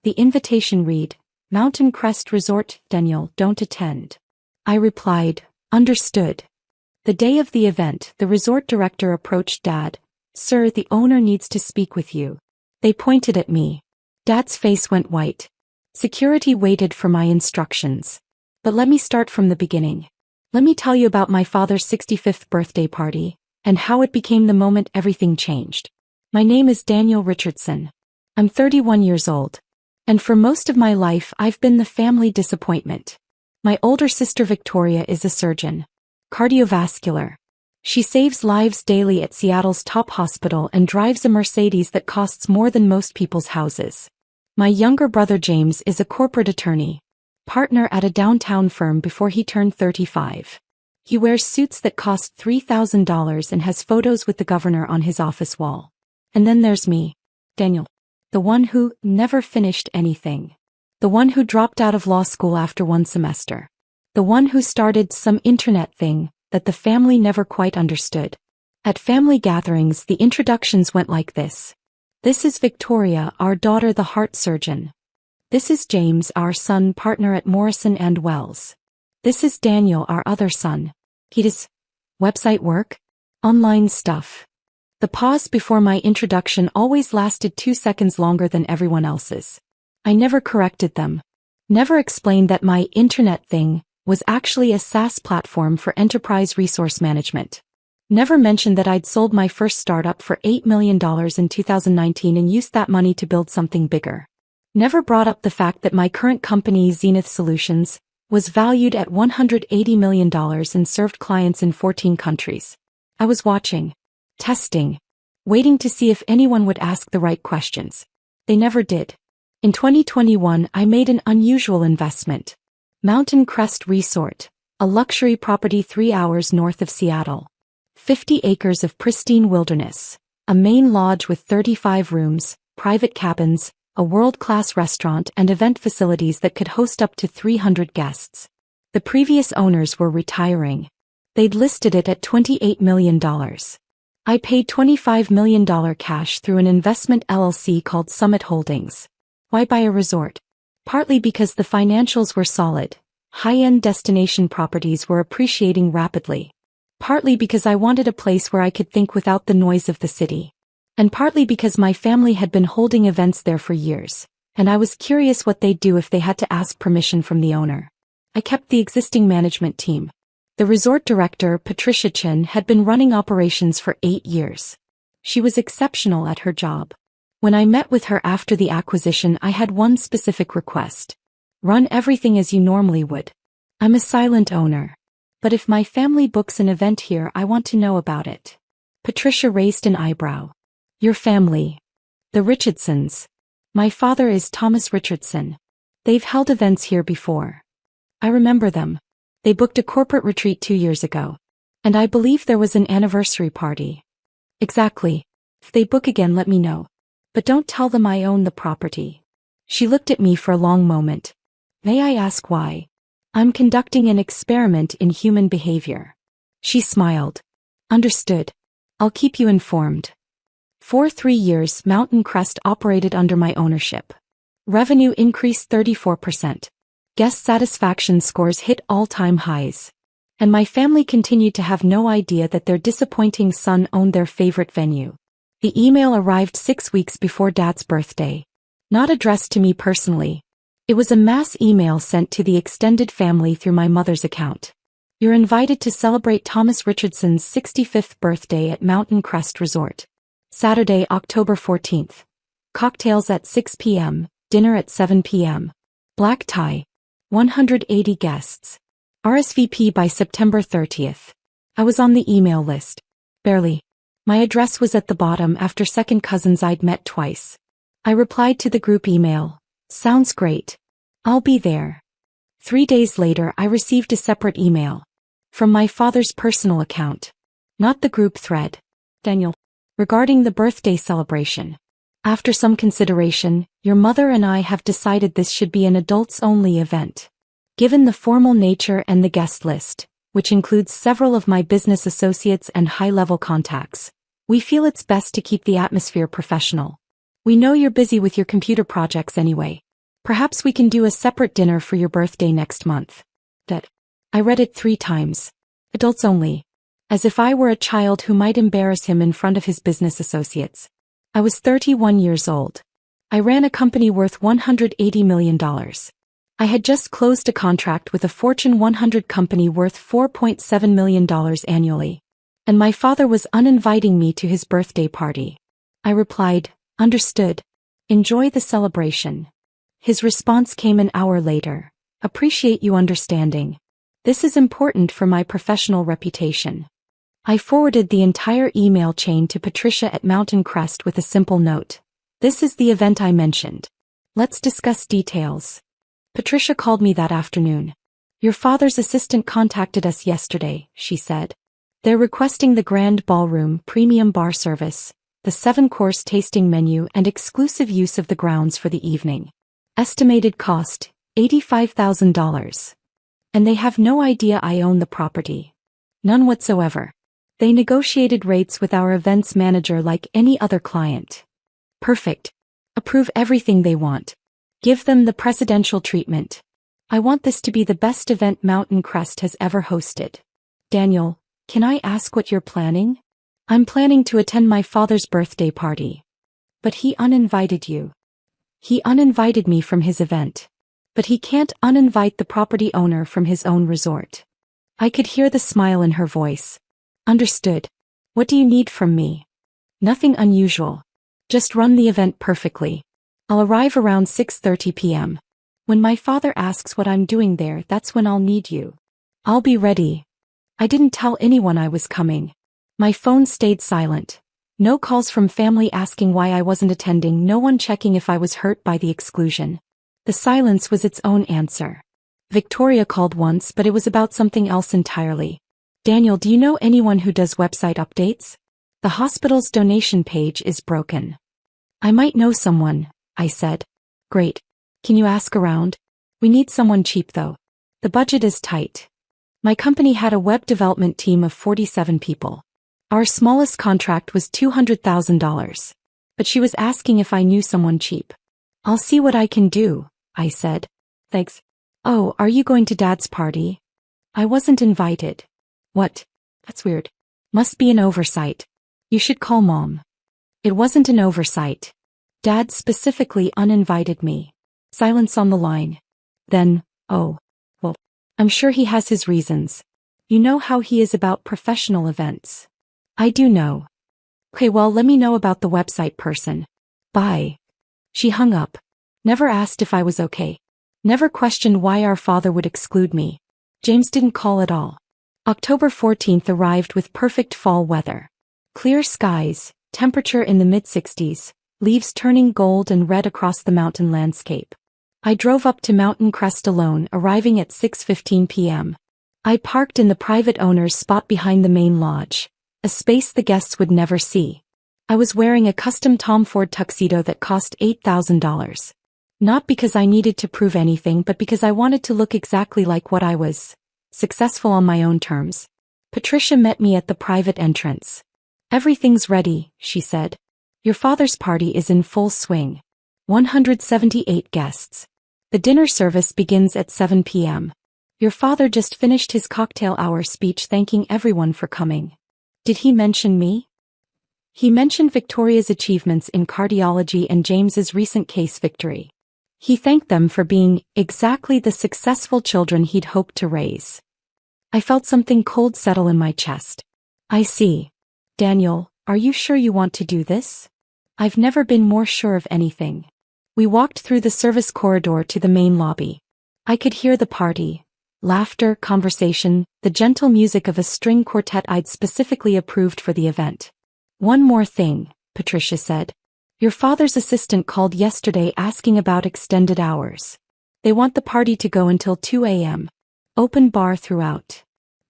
The invitation read, Mountain Crest Resort, Daniel, don't attend. I replied, understood. The day of the event, the resort director approached Dad. Sir, the owner needs to speak with you. They pointed at me. Dad's face went white. Security waited for my instructions. But let me start from the beginning. Let me tell you about my father's 65th birthday party, and how it became the moment everything changed. My name is Daniel Richardson. I'm 31 years old. And for most of my life I've been the family disappointment. My older sister Victoria is a surgeon. Cardiovascular. She saves lives daily at Seattle's top hospital and drives a Mercedes that costs more than most people's houses. My younger brother James is a corporate attorney, partner at a downtown firm before he turned 35. He wears suits that cost $3,000 and has photos with the governor on his office wall. And then there's me, Daniel. The one who never finished anything. The one who dropped out of law school after one semester. The one who started some internet thing that the family never quite understood. At family gatherings, the introductions went like this. This is Victoria, our daughter, the heart surgeon. This is James, our son, partner at Morrison & Wells. This is Daniel, our other son. He does website work, online stuff. The pause before my introduction always lasted 2 seconds longer than everyone else's. I never corrected them. Never explained that my internet thing was actually a SaaS platform for enterprise resource management. Never mentioned that I'd sold my first startup for $8 million in 2019 and used that money to build something bigger. Never brought up the fact that my current company, Zenith Solutions, was valued at $180 million and served clients in 14 countries. I was watching. Testing. Waiting to see if anyone would ask the right questions. They never did. In 2021, I made an unusual investment. Mountain Crest Resort, a luxury property 3 hours north of Seattle. 50 acres of pristine wilderness, a main lodge with 35 rooms, private cabins, a world-class restaurant and event facilities that could host up to 300 guests. The previous owners were retiring. They'd listed it at $28 million. I paid $25 million cash through an investment LLC called Summit Holdings. Why buy a resort? Partly because the financials were solid. High-end destination properties were appreciating rapidly. Partly because I wanted a place where I could think without the noise of the city. And partly because my family had been holding events there for years, and I was curious what they'd do if they had to ask permission from the owner. I kept the existing management team. The resort director, Patricia Chin, had been running operations for 8 years. She was exceptional at her job. When I met with her after the acquisition, I had one specific request. Run everything as you normally would. I'm a silent owner. But if my family books an event here, I want to know about it. Patricia raised an eyebrow. Your family. The Richardsons. My father is Thomas Richardson. They've held events here before. I remember them. They booked a corporate retreat 2 years ago. And I believe there was an anniversary party. Exactly. If they book again, let me know. But don't tell them I own the property. She looked at me for a long moment. May I ask why? I'm conducting an experiment in human behavior. She smiled. Understood. I'll keep you informed. For 3 years, Mountain Crest operated under my ownership. Revenue increased 34%. Guest satisfaction scores hit all-time highs. And my family continued to have no idea that their disappointing son owned their favorite venue. The email arrived 6 weeks before Dad's birthday. Not addressed to me personally. It was a mass email sent to the extended family through my mother's account. You're invited to celebrate Thomas Richardson's 65th birthday at Mountain Crest Resort. Saturday, October 14th. Cocktails at 6 p.m., dinner at 7 p.m. Black tie. 180 guests. RSVP by September 30th. I was on the email list. Barely. My address was at the bottom after second cousins I'd met twice. I replied to the group email. Sounds great. I'll be there. 3 days later, I received a separate email. From my father's personal account. Not the group thread. Daniel. Regarding the birthday celebration. After some consideration, your mother and I have decided this should be an adults-only event. Given the formal nature and the guest list, which includes several of my business associates and high-level contacts, we feel it's best to keep the atmosphere professional. We know you're busy with your computer projects anyway, Perhaps we can do a separate dinner for your birthday next month. That. I read it 3 times. Adults only. As if I were a child who might embarrass him in front of his business associates. I was 31 years old. I ran a company worth $180 million. I had just closed a contract with a Fortune 100 company worth $4.7 million annually. And my father was uninviting me to his birthday party. I replied, "Understood. Enjoy the celebration." His response came an hour later. "Appreciate you understanding. This is important for my professional reputation." I forwarded the entire email chain to Patricia at Mountain Crest with a simple note. "This is the event I mentioned. Let's discuss details." Patricia called me that afternoon. "Your father's assistant contacted us yesterday," she said. "They're requesting the grand ballroom, premium bar service, the 7-course tasting menu and exclusive use of the grounds for the evening. Estimated cost, $85,000. And they have no idea I own the property. None whatsoever. They negotiated rates with our events manager like any other client. Perfect. Approve everything they want. Give them the presidential treatment. I want this to be the best event Mountain Crest has ever hosted. Daniel, can I ask what you're planning?" "I'm planning to attend my father's birthday party." "But he uninvited you." "He uninvited me from his event. But he can't uninvite the property owner from his own resort." I could hear the smile in her voice. "Understood. What do you need from me?" "Nothing unusual. Just run the event perfectly. I'll arrive around 6:30 p.m. When my father asks what I'm doing there, that's when I'll need you." "I'll be ready." I didn't tell anyone I was coming. My phone stayed silent. No calls from family asking why I wasn't attending, no one checking if I was hurt by the exclusion. The silence was its own answer. Victoria called once, but it was about something else entirely. "Daniel, do you know anyone who does website updates? The hospital's donation page is broken." "I might know someone," I said. "Great. Can you ask around? We need someone cheap though. The budget is tight." My company had a web development team of 47 people. Our smallest contract was $200,000. But she was asking if I knew someone cheap. "I'll see what I can do," I said. "Thanks." "Oh, are you going to Dad's party?" "I wasn't invited." "What? That's weird. Must be an oversight. You should call Mom." "It wasn't an oversight. Dad specifically uninvited me." Silence on the line. Then, "Oh, well, I'm sure he has his reasons. You know how he is about professional events." "I do know." "Okay, well, let me know about the website person. Bye." She hung up. Never asked if I was okay. Never questioned why our father would exclude me. James didn't call at all. October 14th arrived with perfect fall weather. Clear skies, temperature in the mid-60s, leaves turning gold and red across the mountain landscape. I drove up to Mountain Crest alone, arriving at 6:15 p.m. I parked in the private owner's spot behind the main lodge, a space the guests would never see. I was wearing a custom Tom Ford tuxedo that cost $8,000. Not because I needed to prove anything, but because I wanted to look exactly like what I was. Successful on my own terms. Patricia met me at the private entrance. "Everything's ready," she said. "Your father's party is in full swing. 178 guests. The dinner service begins at 7 p.m. Your father just finished his cocktail hour speech thanking everyone for coming." "Did he mention me?" "He mentioned Victoria's achievements in cardiology and James's recent case victory. He thanked them for being exactly the successful children he'd hoped to raise." I felt something cold settle in my chest. "I see. Daniel, are you sure you want to do this?" "I've never been more sure of anything." We walked through the service corridor to the main lobby. I could hear the party. Laughter, conversation, the gentle music of a string quartet I'd specifically approved for the event. "One more thing," Patricia said. "Your father's assistant called yesterday asking about extended hours. They want the party to go until 2 a.m. Open bar throughout."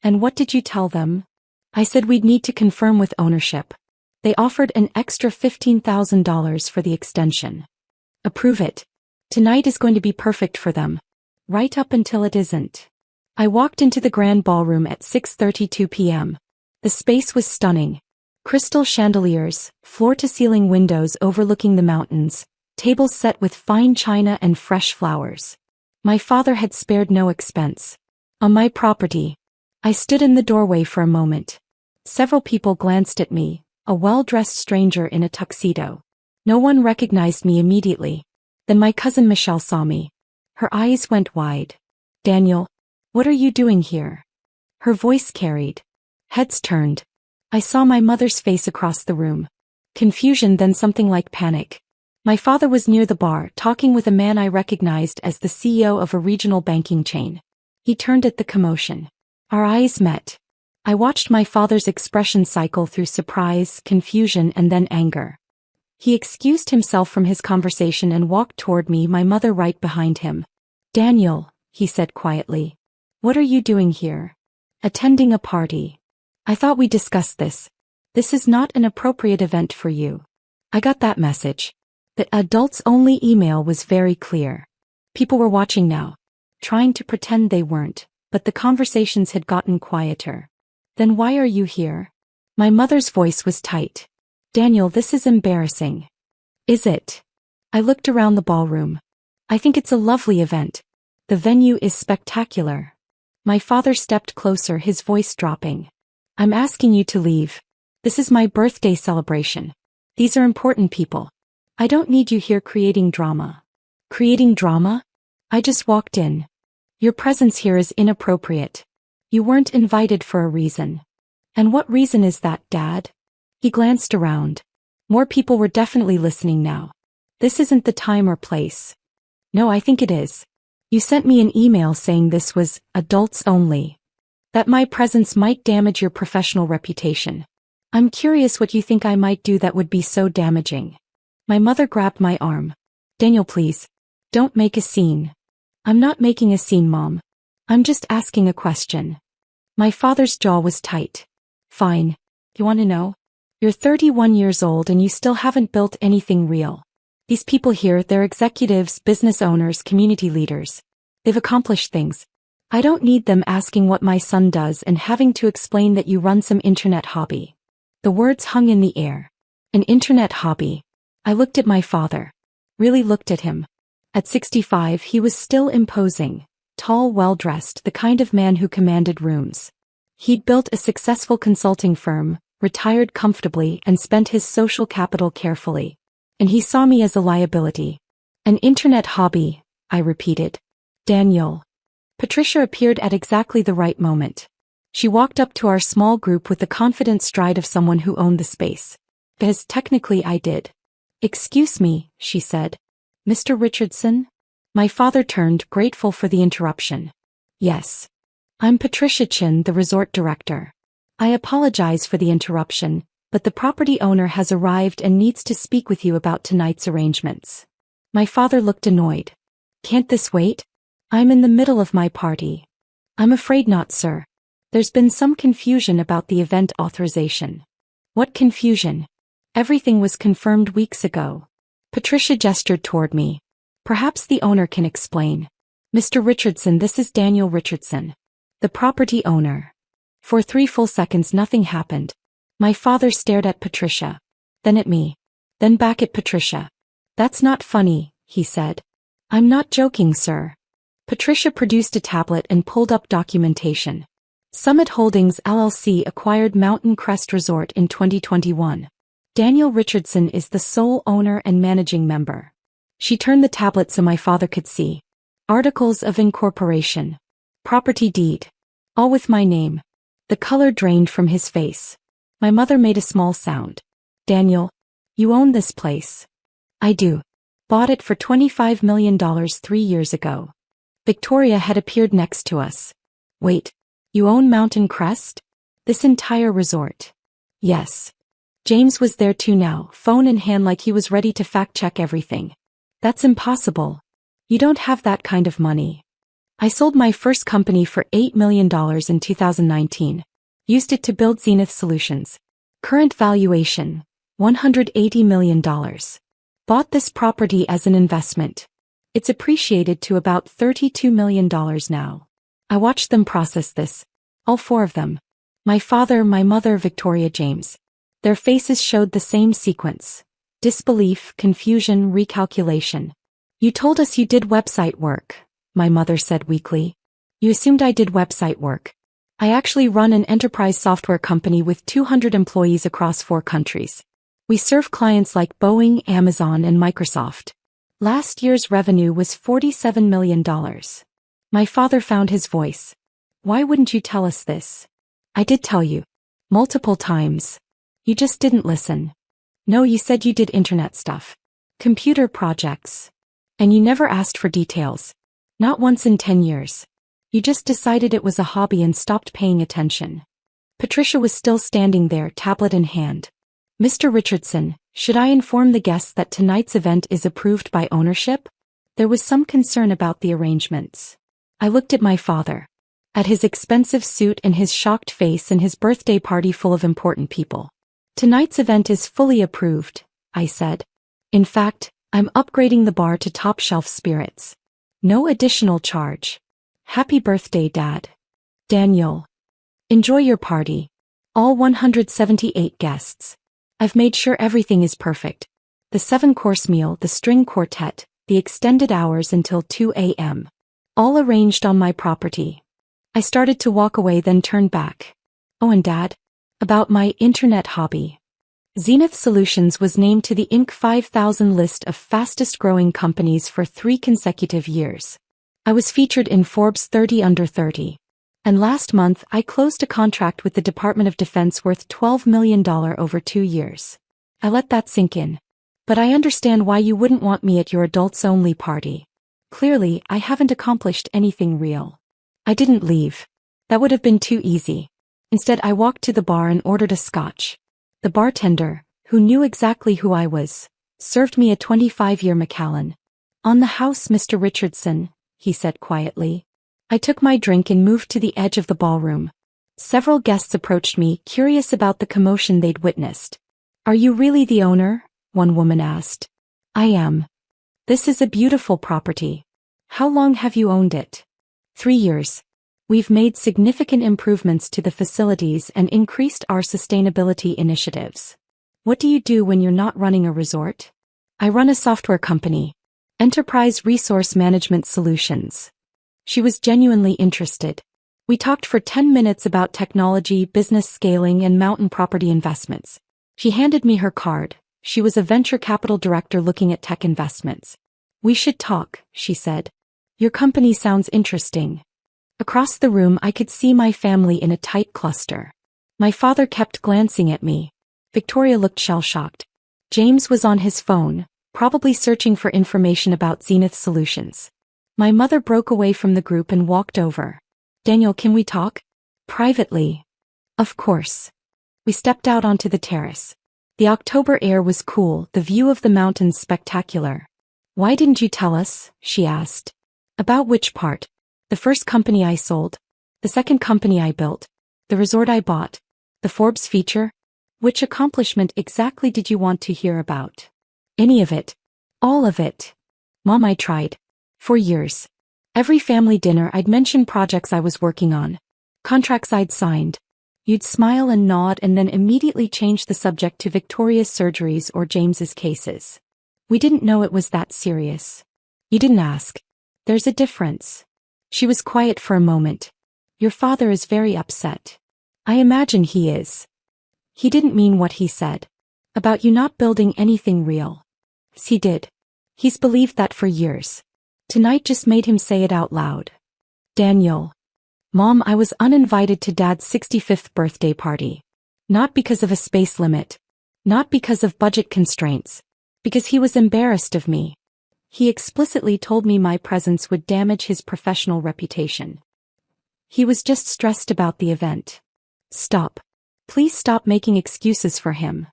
"And what did you tell them?" I said we'd need to confirm with ownership. They offered an extra $15,000 for the extension. "Approve it. Tonight is going to be perfect for them. Right up until it isn't." I walked into the grand ballroom at 6:32 p.m. The space was stunning. Crystal chandeliers, floor-to-ceiling windows overlooking the mountains, tables set with fine china and fresh flowers. My father had spared no expense. On my property. I stood in the doorway for a moment. Several people glanced at me, a well-dressed stranger in a tuxedo. No one recognized me immediately. Then my cousin Michelle saw me. Her eyes went wide. Daniel, what are you doing here? Her voice carried. Heads turned. I saw my mother's face across the room. Confusion, then something like panic. My father was near the bar, talking with a man I recognized as the CEO of a regional banking chain. He turned at the commotion. Our eyes met. I watched my father's expression cycle through surprise, confusion, and then anger. He excused himself from his conversation and walked toward me, my mother right behind him. Daniel, he said quietly. What are you doing here? Attending a party. I thought we discussed this. This is not an appropriate event for you. I got that message. The adults-only email was very clear. People were watching now, trying to pretend they weren't, but the conversations had gotten quieter. Then why are you here? My mother's voice was tight. Daniel, this is embarrassing. Is it? I looked around the ballroom. I think it's a lovely event. The venue is spectacular. My father stepped closer, his voice dropping. I'm asking you to leave. This is my birthday celebration. These are important people. I don't need you here creating drama. Creating drama? I just walked in. Your presence here is inappropriate. You weren't invited for a reason. And what reason is that, Dad? He glanced around. More people were definitely listening now. This isn't the time or place. No, I think it is. You sent me an email saying this was adults only. That my presence might damage your professional reputation. I'm curious what you think I might do that would be so damaging. My mother grabbed my arm. Daniel, please. Don't make a scene. I'm not making a scene, Mom. I'm just asking a question. My father's jaw was tight. Fine. You want to know? You're 31 years old and you still haven't built anything real. These people here, they're executives, business owners, community leaders. They've accomplished things. I don't need them asking what my son does and having to explain that you run some internet hobby. The words hung in the air. An internet hobby. I looked at my father. Really looked at him. At 65, he was still imposing. Tall, well-dressed, the kind of man who commanded rooms. He'd built a successful consulting firm, retired comfortably, and spent his social capital carefully. And he saw me as a liability. An internet hobby, I repeated. Daniel. Patricia appeared at exactly the right moment. She walked up to our small group with the confident stride of someone who owned the space. Because technically I did. Excuse me, she said. Mr. Richardson? My father turned, grateful for the interruption. Yes. I'm Patricia Chin, the resort director. I apologize for the interruption, but the property owner has arrived and needs to speak with you about tonight's arrangements. My father looked annoyed. Can't this wait? I'm in the middle of my party. I'm afraid not, sir. There's been some confusion about the event authorization. What confusion? Everything was confirmed weeks ago. Patricia gestured toward me. Perhaps the owner can explain. Mr. Richardson, this is Daniel Richardson. The property owner. For 3 full seconds nothing happened. My father stared at Patricia. Then at me. Then back at Patricia. That's not funny, he said. I'm not joking, sir. Patricia produced a tablet and pulled up documentation. Summit Holdings LLC acquired Mountain Crest Resort in 2021. Daniel Richardson is the sole owner and managing member. She turned the tablet so my father could see. Articles of incorporation. Property deed. All with my name. The color drained from his face. My mother made a small sound. Daniel, you own this place. I do. Bought it for $25 million 3 years ago. Victoria had appeared next to us. Wait, you own Mountain Crest? This entire resort? Yes. James was there too now, phone in hand like he was ready to fact-check everything. That's impossible. You don't have that kind of money. I sold my first company for $8 million in 2019. Used it to build Zenith Solutions. Current valuation, $180 million. Bought this property as an investment. It's appreciated to about $32 million now. I watched them process this. All 4 of them. My father, my mother, Victoria, James. Their faces showed the same sequence. Disbelief, confusion, recalculation. You told us you did website work, my mother said weakly. You assumed I did website work. I actually run an enterprise software company with 200 employees across 4 countries. We serve clients like Boeing, Amazon, and Microsoft. Last year's revenue was $47 million. My father found his voice. Why wouldn't you tell us this? I did tell you. Multiple times. You just didn't listen. No, you said you did internet stuff. Computer projects. And you never asked for details. Not once in 10 years. You just decided it was a hobby and stopped paying attention. Patricia was still standing there, tablet in hand. Mr. Richardson, should I inform the guests that tonight's event is approved by ownership? There was some concern about the arrangements. I looked at my father. At his expensive suit and his shocked face and his birthday party full of important people. Tonight's event is fully approved, I said. In fact, I'm upgrading the bar to top-shelf spirits. No additional charge. Happy birthday, Dad. Daniel. Enjoy your party. All 178 guests. I've made sure everything is perfect. The 7-course meal, the string quartet, the extended hours until 2 a.m. All arranged on my property. I started to walk away, then turned back. Oh, and Dad? About my internet hobby. Zenith Solutions was named to the Inc. 5000 list of fastest-growing companies for 3 consecutive years. I was featured in Forbes 30 Under 30. And last month I closed a contract with the Department of Defense worth $12 million over 2 years. I let that sink in. But I understand why you wouldn't want me at your adults-only party. Clearly, I haven't accomplished anything real. I didn't leave. That would have been too easy. Instead, I walked to the bar and ordered a scotch. The bartender, who knew exactly who I was, served me a 25-year Macallan. On the house, Mr. Richardson, he said quietly. I took my drink and moved to the edge of the ballroom. Several guests approached me, curious about the commotion they'd witnessed. Are you really the owner? One woman asked. I am. This is a beautiful property. How long have you owned it? 3 years. We've made significant improvements to the facilities and increased our sustainability initiatives. What do you do when you're not running a resort? I run a software company. Enterprise Resource Management Solutions. She was genuinely interested. We talked for 10 minutes about technology, business scaling, and mountain property investments. She handed me her card. She was a venture capital director looking at tech investments. We should talk, she said. Your company sounds interesting. Across the room I could see my family in a tight cluster. My father kept glancing at me. Victoria looked shell-shocked. James was on his phone, probably searching for information about Zenith Solutions. My mother broke away from the group and walked over. Daniel, can we talk? Privately. Of course. We stepped out onto the terrace. The October air was cool, the view of the mountains spectacular. Why didn't you tell us? She asked. About which part? The first company I sold. The second company I built. The resort I bought. The Forbes feature. Which accomplishment exactly did you want to hear about? Any of it. All of it. Mom, I tried. For years. Every family dinner I'd mention projects I was working on. Contracts I'd signed. You'd smile and nod and then immediately change the subject to Victoria's surgeries or James's cases. We didn't know it was that serious. You didn't ask. There's a difference. She was quiet for a moment. Your father is very upset. I imagine he is. He didn't mean what he said. About you not building anything real. He did. He's believed that for years. Tonight just made him say it out loud. Daniel. Mom, I was uninvited to Dad's 65th birthday party. Not because of a space limit. Not because of budget constraints. Because he was embarrassed of me. He explicitly told me my presence would damage his professional reputation. He was just stressed about the event. Stop. Please stop making excuses for him.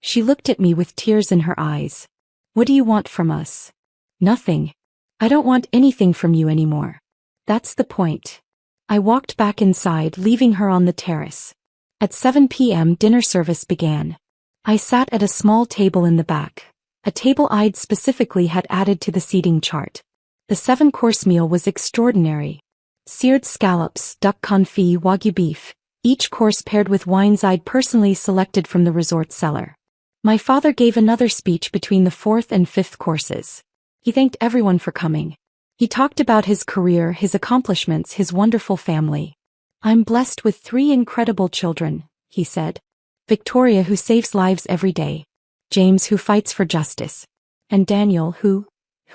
She looked at me with tears in her eyes. What do you want from us? Nothing. I don't want anything from you anymore. That's the point. I walked back inside, leaving her on the terrace. At 7 p.m. dinner service began. I sat at a small table in the back, a table I'd specifically had added to the seating chart. The 7-course meal was extraordinary. Seared scallops, duck confit, wagyu beef, each course paired with wines I'd personally selected from the resort cellar. My father gave another speech between the fourth and fifth courses. He thanked everyone for coming. He talked about his career, his accomplishments, his wonderful family. I'm blessed with 3 incredible children, he said. Victoria, who saves lives every day. James, who fights for justice. And Daniel, who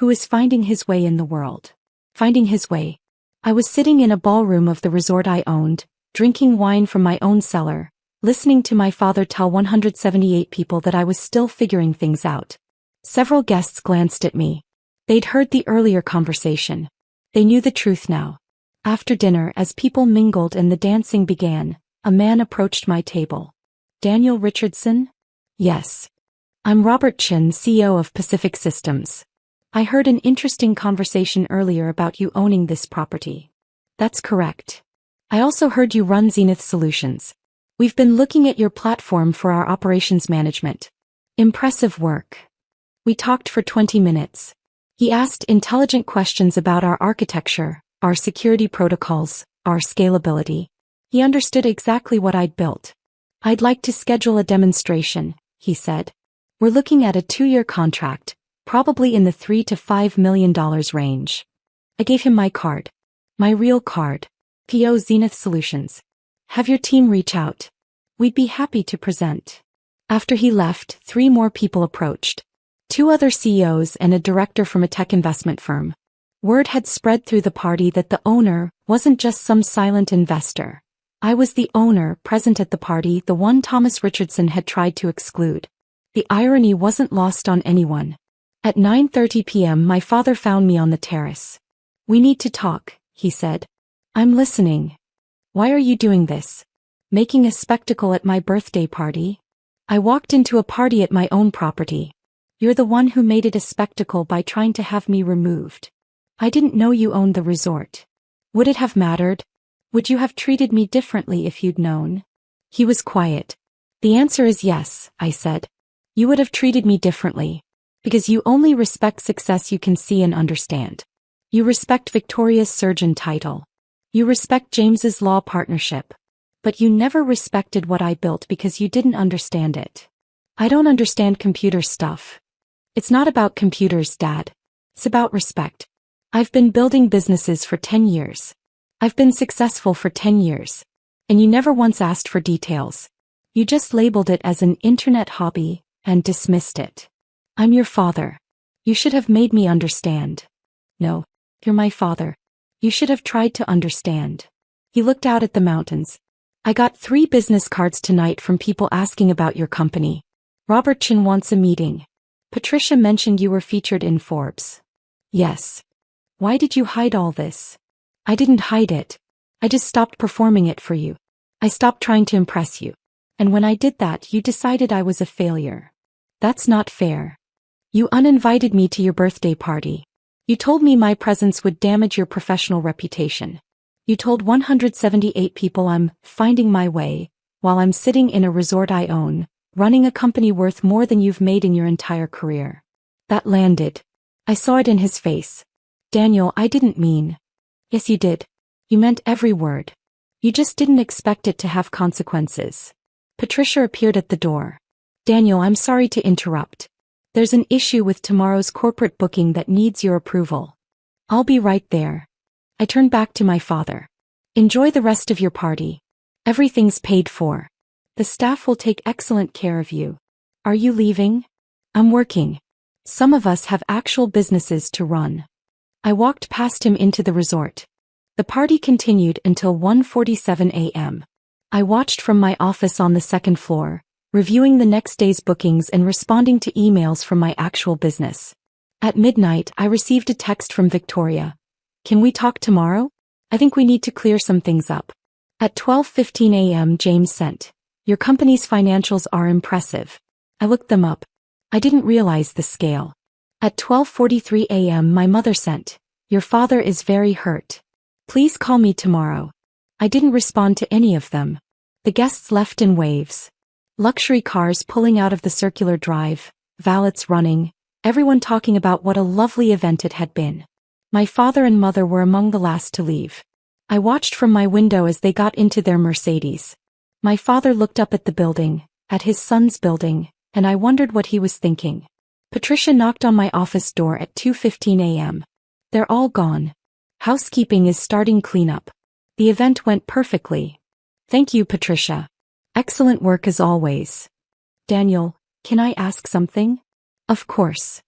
is finding his way in the world. Finding his way. I was sitting in a ballroom of the resort I owned, drinking wine from my own cellar, listening to my father tell 178 people that I was still figuring things out. Several guests glanced at me. They'd heard the earlier conversation. They knew the truth now. After dinner, as people mingled and the dancing began, a man approached my table. Daniel Richardson? Yes. I'm Robert Chin, CEO of Pacific Systems. I heard an interesting conversation earlier about you owning this property. That's correct. I also heard you run Zenith Solutions. We've been looking at your platform for our operations management. Impressive work. We talked for 20 minutes. He asked intelligent questions about our architecture, our security protocols, our scalability. He understood exactly what I'd built. I'd like to schedule a demonstration, he said. We're looking at a 2-year contract, probably in the $3 to $5 million range. I gave him my card. My real card. PO Zenith Solutions. Have your team reach out. We'd be happy to present. After he left, 3 more people approached. 2 other CEOs and a director from a tech investment firm. Word had spread through the party that the owner wasn't just some silent investor. I was the owner present at the party, the one Thomas Richardson had tried to exclude. The irony wasn't lost on anyone. At 9:30 p.m. my father found me on the terrace. We need to talk, he said. I'm listening. Why are you doing this? Making a spectacle at my birthday party? I walked into a party at my own property. You're the one who made it a spectacle by trying to have me removed. I didn't know you owned the resort. Would it have mattered? Would you have treated me differently if you'd known? He was quiet. The answer is yes, I said. You would have treated me differently. Because you only respect success you can see and understand. You respect Victoria's surgeon title. You respect James's law partnership. But you never respected what I built because you didn't understand it. I don't understand computer stuff. It's not about computers, Dad. It's about respect. I've been building businesses for 10 years. I've been successful for 10 years. And you never once asked for details. You just labeled it as an internet hobby and dismissed it. I'm your father. You should have made me understand. No, you're my father. You should have tried to understand. He looked out at the mountains. I got 3 business cards tonight from people asking about your company. Robert Chin wants a meeting. Patricia mentioned you were featured in Forbes. Yes. Why did you hide all this? I didn't hide it. I just stopped performing it for you. I stopped trying to impress you. And when I did that, you decided I was a failure. That's not fair. You uninvited me to your birthday party. You told me my presence would damage your professional reputation. You told 178 people I'm finding my way, while I'm sitting in a resort I own, running a company worth more than you've made in your entire career. That landed. I saw it in his face. Daniel, I didn't mean. Yes, you did. You meant every word. You just didn't expect it to have consequences. Patricia appeared at the door. Daniel, I'm sorry to interrupt. There's an issue with tomorrow's corporate booking that needs your approval. I'll be right there. I turned back to my father. Enjoy the rest of your party. Everything's paid for. The staff will take excellent care of you. Are you leaving? I'm working. Some of us have actual businesses to run. I walked past him into the resort. The party continued until 1:47 a.m. I watched from my office on the second floor, reviewing the next day's bookings and responding to emails from my actual business. At midnight, I received a text from Victoria. Can we talk tomorrow? I think we need to clear some things up. At 12:15 a.m. James sent. Your company's financials are impressive. I looked them up. I didn't realize the scale. At 12:43 a.m. my mother sent. Your father is very hurt. Please call me tomorrow. I didn't respond to any of them. The guests left in waves. Luxury cars pulling out of the circular drive, valets running, everyone talking about what a lovely event it had been. My father and mother were among the last to leave. I watched from my window as they got into their Mercedes. My father looked up at the building, at his son's building, and I wondered what he was thinking. Patricia knocked on my office door at 2:15 a.m. They're all gone. Housekeeping is starting cleanup. The event went perfectly. Thank you, Patricia. Excellent work as always. Daniel, can I ask something? Of course.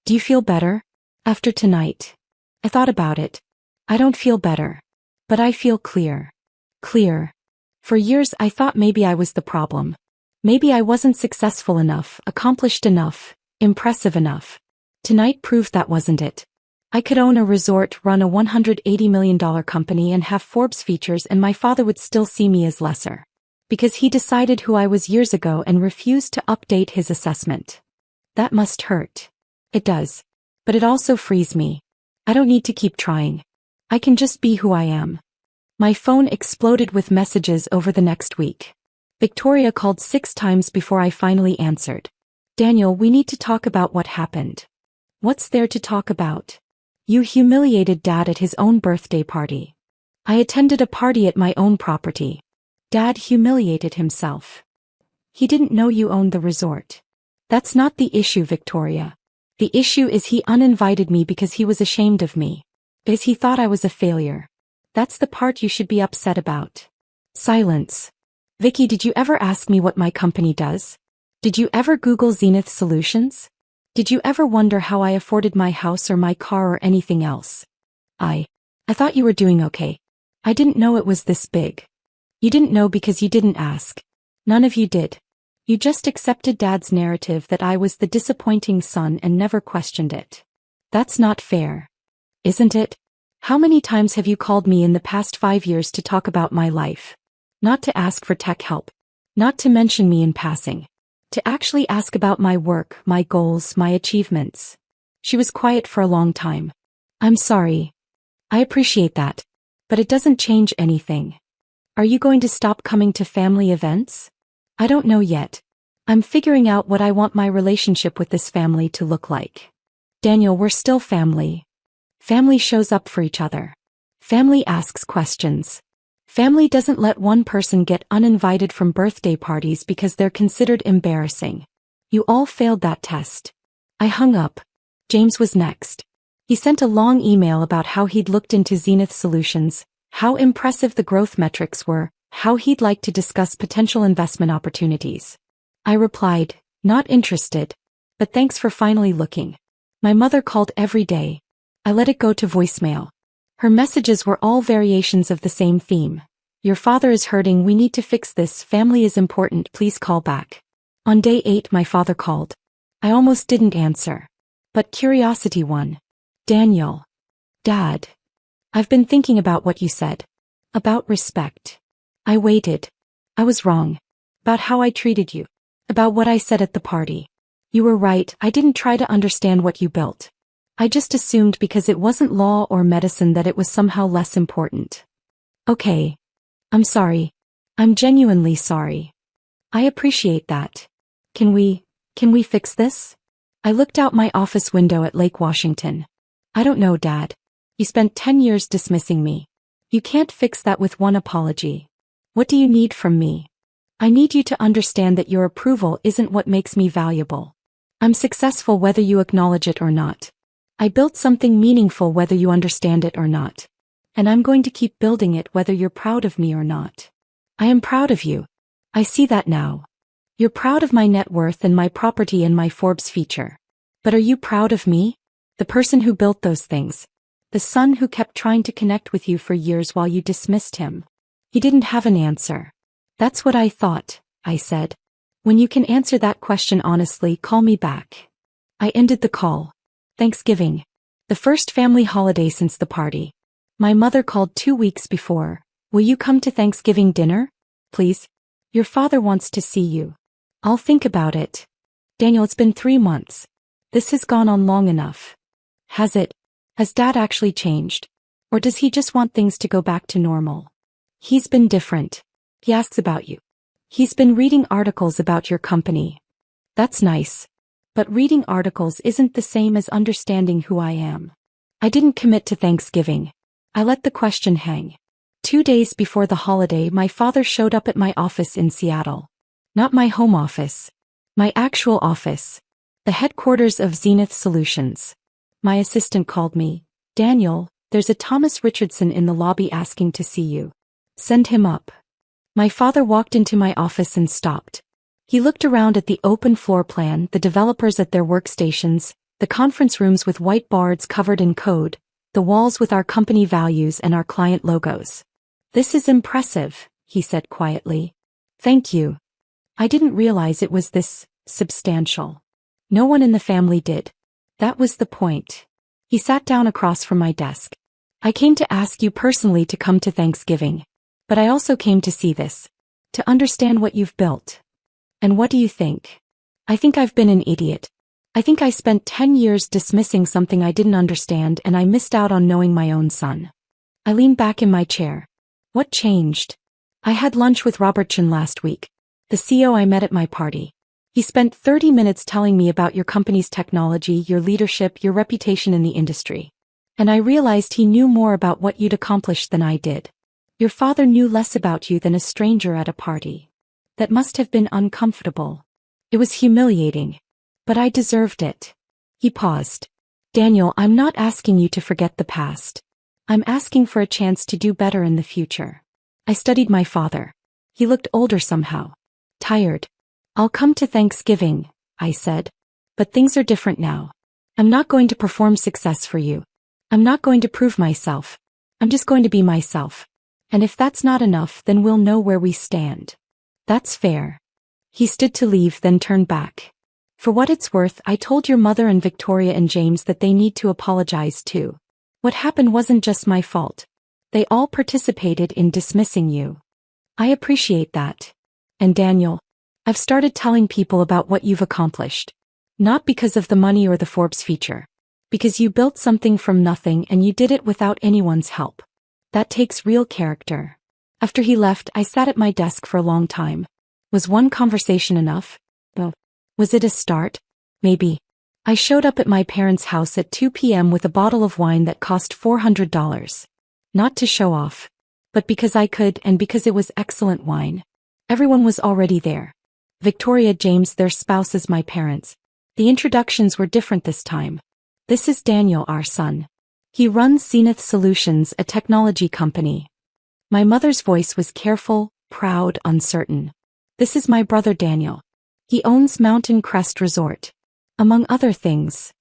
Do you feel better? After tonight? I thought about it. I don't feel better. But I feel clear. Clear. For years I thought maybe I was the problem. Maybe I wasn't successful enough, accomplished enough, impressive enough. Tonight proved that wasn't it. I could own a resort, run a $180 million company and have Forbes features, and my father would still see me as lesser. Because he decided who I was years ago and refused to update his assessment. That must hurt. It does. But it also frees me. I don't need to keep trying. I can just be who I am. My phone exploded with messages over the next week. Victoria called 6 times before I finally answered. Daniel, we need to talk about what happened. What's there to talk about? You humiliated Dad at his own birthday party. I attended a party at my own property. Dad humiliated himself. He didn't know you owned the resort. That's not the issue, Victoria. The issue is he uninvited me because he was ashamed of me. Because he thought I was a failure. That's the part you should be upset about. Silence. Vicky, did you ever ask me what my company does? Did you ever Google Zenith Solutions? Did you ever wonder how I afforded my house or my car or anything else? I thought you were doing okay. I didn't know it was this big. You didn't know because you didn't ask. None of you did. You just accepted Dad's narrative that I was the disappointing son and never questioned it. That's not fair. Isn't it? How many times have you called me in the past 5 years to talk about my life? Not to ask for tech help. Not to mention me in passing. To actually ask about my work, my goals, my achievements. She was quiet for a long time. I'm sorry. I appreciate that. But it doesn't change anything. Are you going to stop coming to family events? I don't know yet. I'm figuring out what I want my relationship with this family to look like. Daniel, we're still family. Family shows up for each other. Family asks questions. Family doesn't let one person get uninvited from birthday parties because they're considered embarrassing. You all failed that test. I hung up. James was next. He sent a long email about how he'd looked into Zenith Solutions, how impressive the growth metrics were, how he'd like to discuss potential investment opportunities. I replied, not interested. But thanks for finally looking. My mother called every day. I let it go to voicemail. Her messages were all variations of the same theme. Your father is hurting, we need to fix this, family is important, please call back. On day 8 my father called. I almost didn't answer. But curiosity won. Daniel. Dad. I've been thinking about what you said. About respect. I waited. I was wrong. About how I treated you. About what I said at the party. You were right, I didn't try to understand what you built. I just assumed because it wasn't law or medicine that it was somehow less important. Okay. I'm sorry. I'm genuinely sorry. I appreciate that. Can we fix this? I looked out my office window at Lake Washington. I don't know, Dad. You spent 10 years dismissing me. You can't fix that with one apology. What do you need from me? I need you to understand that your approval isn't what makes me valuable. I'm successful whether you acknowledge it or not. I built something meaningful whether you understand it or not. And I'm going to keep building it whether you're proud of me or not. I am proud of you. I see that now. You're proud of my net worth and my property and my Forbes feature. But are you proud of me? The person who built those things. The son who kept trying to connect with you for years while you dismissed him. He didn't have an answer. That's what I thought, I said. When you can answer that question honestly, call me back. I ended the call. Thanksgiving. The first family holiday since the party. My mother called 2 weeks before. Will you come to Thanksgiving dinner? Please? Your father wants to see you. I'll think about it. Daniel, it's been 3 months. This has gone on long enough. Has it? Has Dad actually changed? Or does he just want things to go back to normal? He's been different. He asks about you. He's been reading articles about your company. That's nice. But reading articles isn't the same as understanding who I am. I didn't commit to Thanksgiving. I let the question hang. 2 days before the holiday, my father showed up at my office in Seattle. Not my home office. My actual office. The headquarters of Zenith Solutions. My assistant called me. Daniel, there's a Thomas Richardson in the lobby asking to see you. Send him up. My father walked into my office and stopped. He looked around at the open floor plan, the developers at their workstations, the conference rooms with white boards covered in code, the walls with our company values and our client logos. This is impressive, he said quietly. Thank you. I didn't realize it was this substantial. No one in the family did. That was the point. He sat down across from my desk. I came to ask you personally to come to Thanksgiving. But I also came to see this. To understand what you've built. And what do you think? I think I've been an idiot. I think I spent 10 years dismissing something I didn't understand and I missed out on knowing my own son. I leaned back in my chair. What changed? I had lunch with Robert Chen last week, the CEO I met at my party. He spent 30 minutes telling me about your company's technology, your leadership, your reputation in the industry. And I realized he knew more about what you'd accomplished than I did. Your father knew less about you than a stranger at a party. That must have been uncomfortable. It was humiliating. But I deserved it. He paused. Daniel, I'm not asking you to forget the past. I'm asking for a chance to do better in the future. I studied my father. He looked older somehow. Tired. I'll come to Thanksgiving, I said. But things are different now. I'm not going to perform success for you. I'm not going to prove myself. I'm just going to be myself. And if that's not enough, then we'll know where we stand. That's fair. He stood to leave, then turned back. For what it's worth, I told your mother and Victoria and James that they need to apologize too. What happened wasn't just my fault. They all participated in dismissing you. I appreciate that. And Daniel, I've started telling people about what you've accomplished. Not because of the money or the Forbes feature. Because you built something from nothing and you did it without anyone's help. That takes real character. After he left, I sat at my desk for a long time. Was one conversation enough? No. Was it a start? Maybe. I showed up at my parents' house at 2 p.m. with a bottle of wine that cost $400. Not to show off. But because I could and because it was excellent wine. Everyone was already there. Victoria, James, their spouses, my parents. The introductions were different this time. This is Daniel, our son. He runs Zenith Solutions, a technology company. My mother's voice was careful, proud, uncertain. This is my brother Daniel. He owns Mountain Crest Resort. Among other things.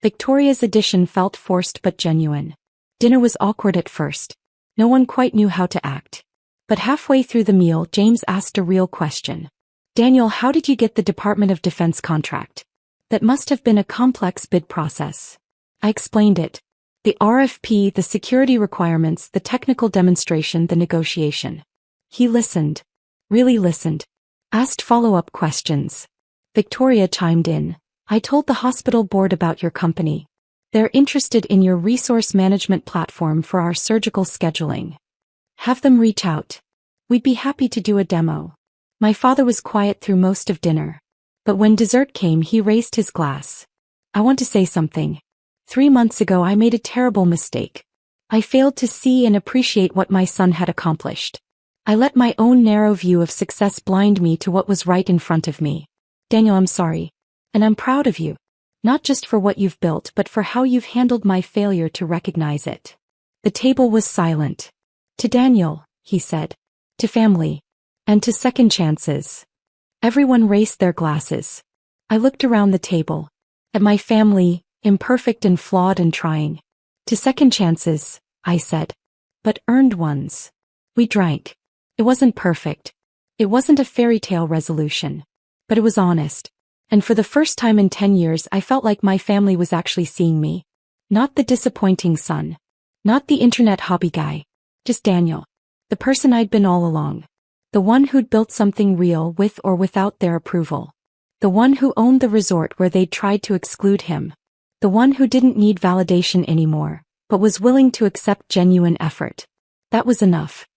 Victoria's addition felt forced but genuine. Dinner was awkward at first. No one quite knew how to act. But halfway through the meal, James asked a real question. Daniel, how did you get the Department of Defense contract? That must have been a complex bid process. I explained it. The RFP, the security requirements, the technical demonstration, the negotiation. He listened. Really listened. Asked follow-up questions. Victoria chimed in. I told the hospital board about your company. They're interested in your resource management platform for our surgical scheduling. Have them reach out. We'd be happy to do a demo. My father was quiet through most of dinner. But when dessert came, he raised his glass. I want to say something. 3 months ago I made a terrible mistake. I failed to see and appreciate what my son had accomplished. I let my own narrow view of success blind me to what was right in front of me. Daniel, I'm sorry. And I'm proud of you. Not just for what you've built, but for how you've handled my failure to recognize it. The table was silent. To Daniel, he said. To family. And to second chances. Everyone raised their glasses. I looked around the table. At my family, imperfect and flawed and trying. To second chances, I said. But earned ones. We drank. It wasn't perfect. It wasn't a fairy tale resolution. But it was honest. And for the first time in 10 years I felt like my family was actually seeing me. Not the disappointing son. Not the internet hobby guy. Just Daniel. The person I'd been all along. The one who'd built something real with or without their approval. The one who owned the resort where they'd tried to exclude him. The one who didn't need validation anymore, but was willing to accept genuine effort. That was enough.